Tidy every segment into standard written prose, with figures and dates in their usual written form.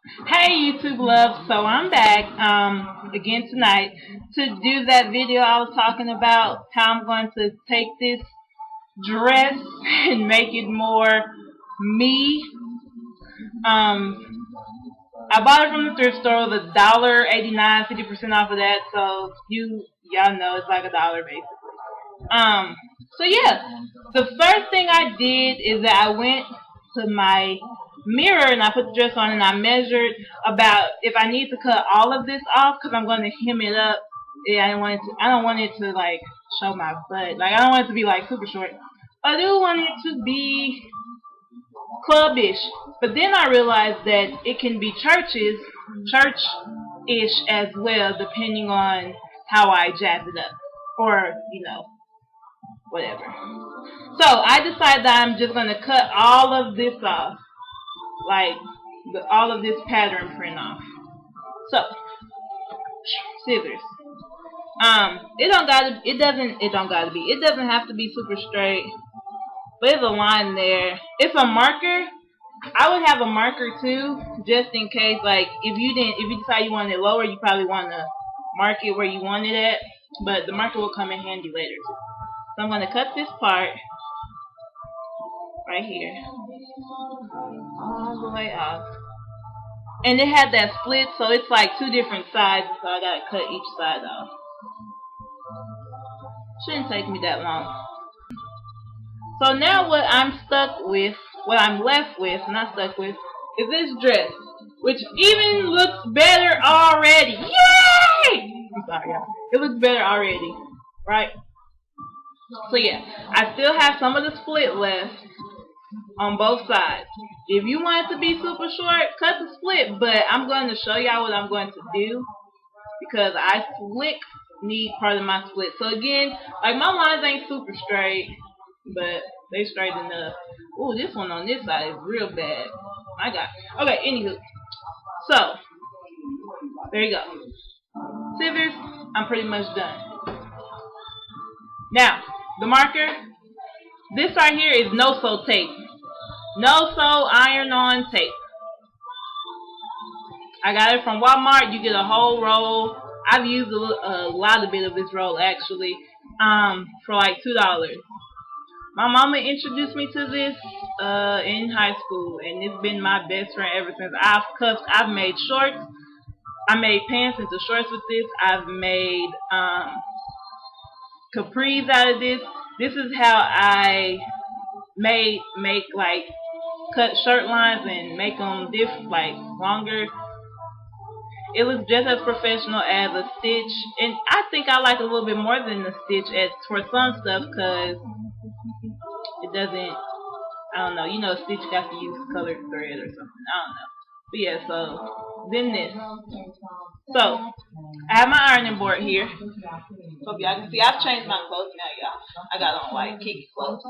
Hey YouTube love, so I'm back again tonight to do that video I was talking about, how I'm going to take this dress and make it more me. I bought it from the thrift store. It was $1.89, 50% off of that, so y'all know it's like $1 basically. So yeah, the first thing I did is that I went to my mirror and I put the dress on and I measured about if I need to cut all of this off because I'm going to hem it up. Yeah, I don't want it to like show my butt. Like I don't want it to be like super short. I do want it to be clubbish. But then I realized that it can be church-ish as well, depending on how I jazz it up, or whatever. So I decided that I'm just gonna cut all of this off, like all of this pattern print off. So scissors. It doesn't have to be super straight, but there's a line there. It's a marker. I would have a marker too, just in case. Like if you decide you want it lower, you probably want to mark it where you want it at. But the marker will come in handy later too. So I'm gonna cut this part right here all the way off. And it had that split, so it's like two different sides. So I gotta cut each side off. Shouldn't take me that long. So now what I'm left with, is this dress, which even looks better already. Yay! I'm sorry, y'all. It looks better already, right? So yeah, I still have some of the split left on both sides. If you want it to be super short, cut the split, but I'm going to show y'all what I'm going to do because I need part of my split. So again, like my lines ain't super straight, but they straight enough. Ooh, this one on this side is real bad. My God. Okay, anywho. So, there you go. Scissors, I'm pretty much done. Now, the marker. This right here is no-sew tape. No-sew iron-on tape. I got it from Walmart. You get a whole roll. I've used a lot of this roll actually for like $2. My mama introduced me to this in high school, and it's been my best friend ever since. I've made shorts. I made pants into shorts with this. I've made capris out of this. This is how I make like cut shirt lines and make them like longer. It looks just as professional as a stitch, and I think I like a little bit more than the stitch for some stuff because it doesn't, I don't know, stitch got to use colored thread or something, I don't know. But yeah, so then this. So I have my ironing board here. Hope y'all can see. I've changed my clothes now, y'all. I got on like kicky clothes.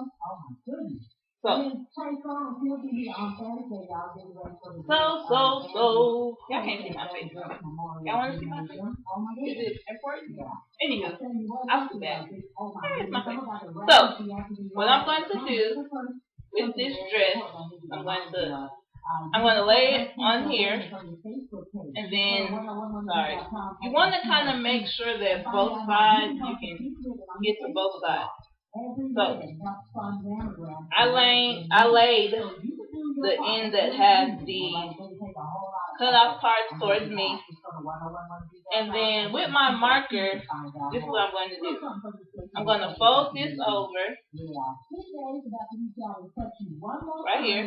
So y'all can't see my face. Y'all want to see my face? Is it important? Anywho, I'll do that. There's my face. So what I'm going to do with this dress, I'm going to lay it on here, and then, you want to kind of make sure that both sides, you can get to both sides. So, I laid the end that has the cut off parts towards me, and then with my marker, this is what I'm going to do. I'm going to fold this over right here.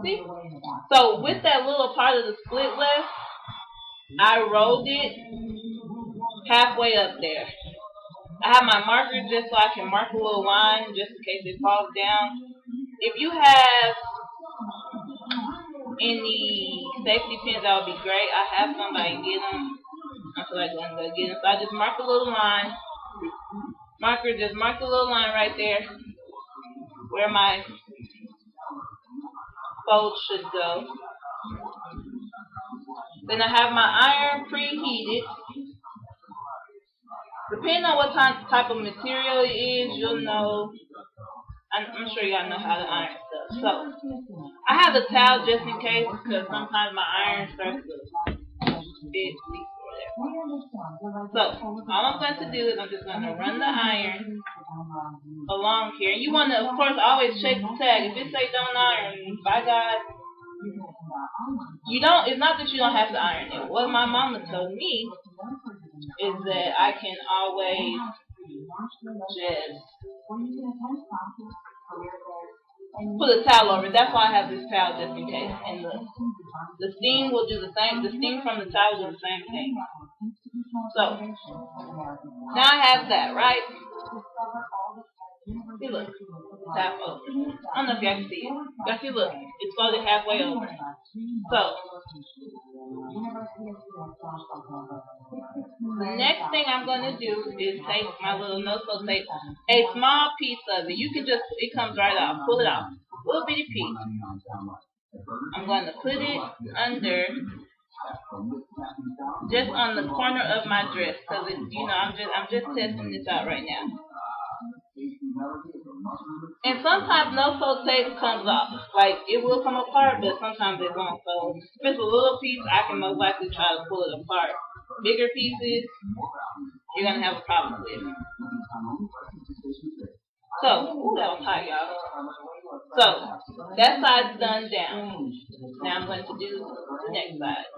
See? So with that little part of the split left, I rolled it halfway up there. I have my marker just so I can mark a little line just in case it falls down. If you have any safety pins, that would be great. I have some, but I can get them. I feel like I'm going to get them. So I just mark a little line. Just mark a little line right there where my fold should go. Then I have my iron preheated. Depending on what type of material it is, you'll know. I'm sure y'all know how to iron stuff. So I have a towel just in case because sometimes my iron starts to fit leak or whatever. So all I'm going to do is I'm just going to run the iron along here. You want to, of course, always check the tag. If it say don't iron, by God, you don't. It's not that you don't have to iron it. What my mama told me is that I can always just put a towel over it. That's why I have this towel just in case. And the steam will do the same. The steam from the towel will do the same thing. So now I have that, right? See, look, it's half over. I don't know if y'all can see it. Y'all see, look, it's folded halfway over. So the next thing I'm going to do is take my little no-sew tape, a small piece of it. You can just, it comes right off. Pull it off. A little bitty piece. I'm going to put it under, just on the corner of my dress, because you know I'm just testing this out right now. And sometimes no-sew tape comes off. Like, it will come apart, but sometimes it won't. So if it's a little piece, I can most likely try to pull it apart. Bigger pieces, you're going to have a problem with. So, ooh, that was hot, y'all. So, that side's done down. Now I'm going to do the next side.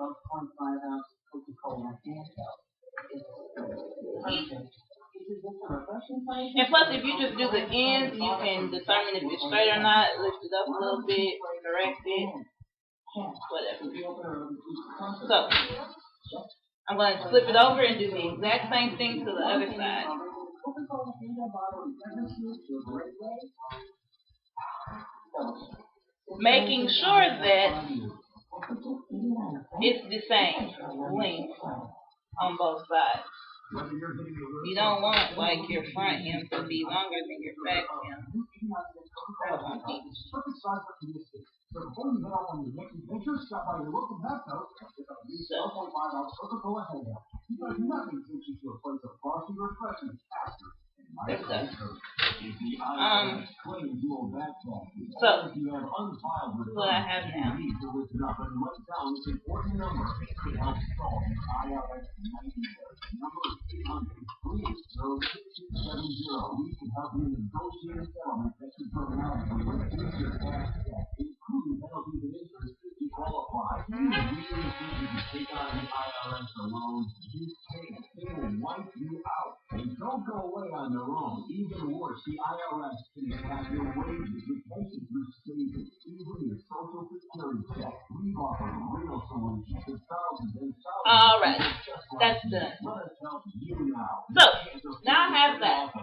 And plus, if you just do the ends, you can determine if it's straight or not. Lift it up a little bit, correct it, whatever. So, I'm going to flip it over and do the exact same thing to the other side. Making sure that it's the same length on both sides. You don't want like your front hem to be longer than your back hem. That won't be. So, what I have now. And don't go away on their own. Even worse, the IRS can attack your wages, your pension, your savings, even your social security check. We offer real solutions to thousands and thousands. All right, that's done. So now I have that.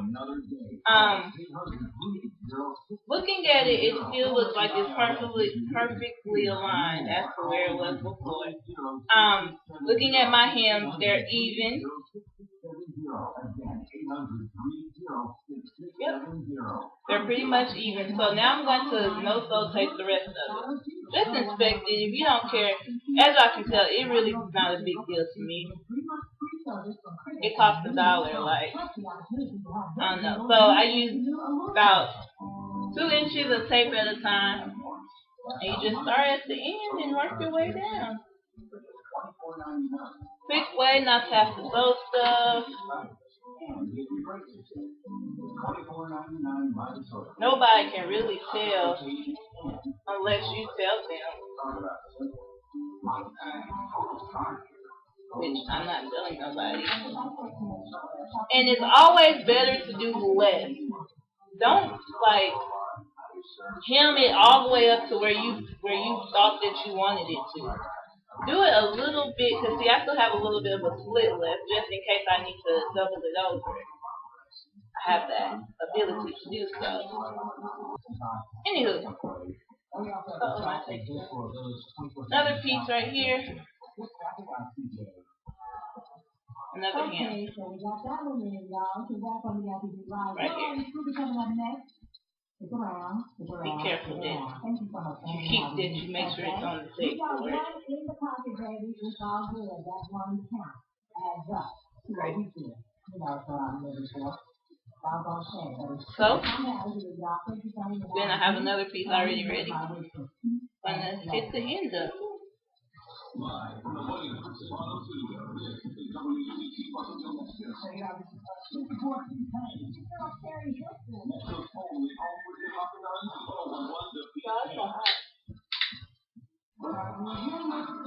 Looking at it, it still looks like it's perfectly aligned as to where it was before. Looking at my hems, they're even. Yep, they're pretty much even. So now I'm going to no-sew tape the rest of it. Just inspect it. If you don't care, as I can tell, it really is not a big deal to me. It costs $1, like, I don't know. So I use about 2 inches of tape at a time. And you just start at the end and work your way down. Quick way not to have to sew stuff. Nobody can really tell unless you tell them. Which I'm not telling nobody. And it's always better to do less. Don't like hem it all the way up to where you thought that you wanted it to. Do it a little bit, because see, I still have a little bit of a slit left, just in case I need to double it over. I have that ability to do so. Anywho, another piece right here. Another hem. Right here. Be careful that you make sure it's on the tape for it. Great. So, then I have another piece already ready. Gonna hit the end up.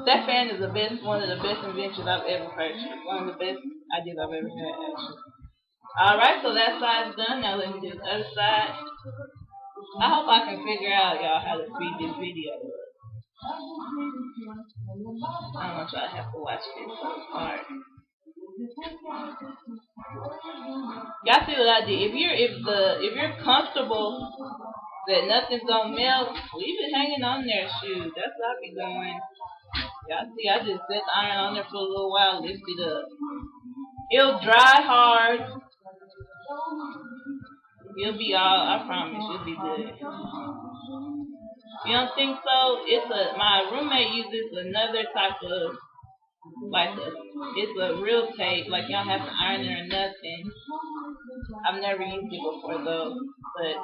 That fan is one of the best inventions I've ever purchased. One of the best ideas I've ever had, actually. Alright, so that side's done. Now let me do the other side. I hope I can figure out, y'all, how to speed this video up. I don't want y'all to have to watch this so hard. Y'all see what I did? If you're comfortable that nothing's gonna melt, leave it hanging on there, shoot. That's what I be doing. Y'all see, I just set the iron on there for a little while, lift it up. It'll dry hard. You'll be I promise, you'll be good. You don't think so? My roommate uses another type of, it's a real tape, like you don't have to iron it or nothing. I've never used it before though, but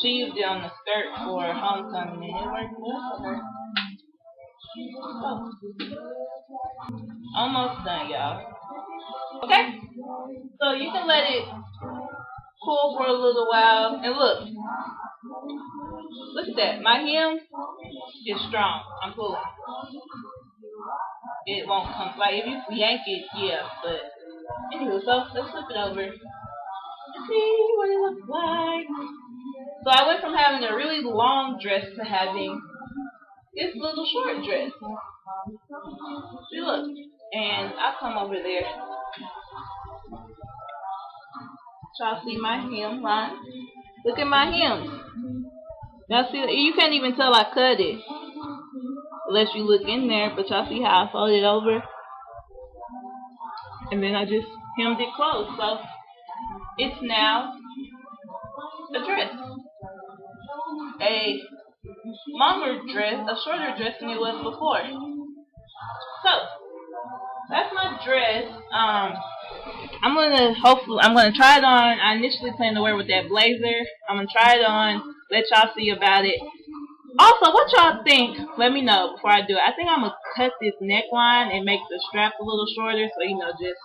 she used it on the skirt for homecoming and it worked well for her. Oh. Almost done, y'all. Okay? So you can let it cool for a little while. And look at that. My hem is strong. I'm pulling. It won't come. Like if you yank it, yeah. But anyway, so let's flip it over. See what it looks like. So I went from having a really long dress to having this little short dress. See, look. And I come over there. Y'all see my hem line? Look at my hem. Y'all see? You can't even tell I cut it unless you look in there. But y'all see how I fold it over? And then I just hemmed it close. So it's now a dress. A longer dress, a shorter dress than it was before. So that's my dress. I'm gonna try it on. I initially planned to wear with that blazer. I'm gonna try it on, let y'all see about it. Also, what y'all think? Let me know before I do it. I think I'm gonna cut this neckline and make the strap a little shorter. So just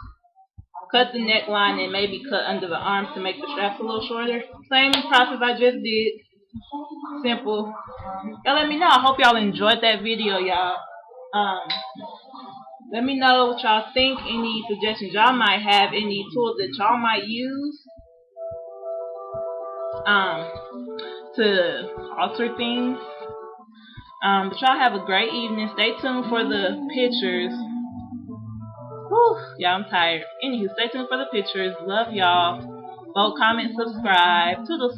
cut the neckline and maybe cut under the arms to make the straps a little shorter. Same process I just did. Simple. Y'all let me know. I hope y'all enjoyed that video, y'all. Let me know what y'all think, any suggestions y'all might have, any tools that y'all might use to alter things. But y'all have a great evening. Stay tuned for the pictures. Whew, y'all, I'm tired. Anywho, stay tuned for the pictures. Love y'all. Vote, comment, subscribe. Toodles.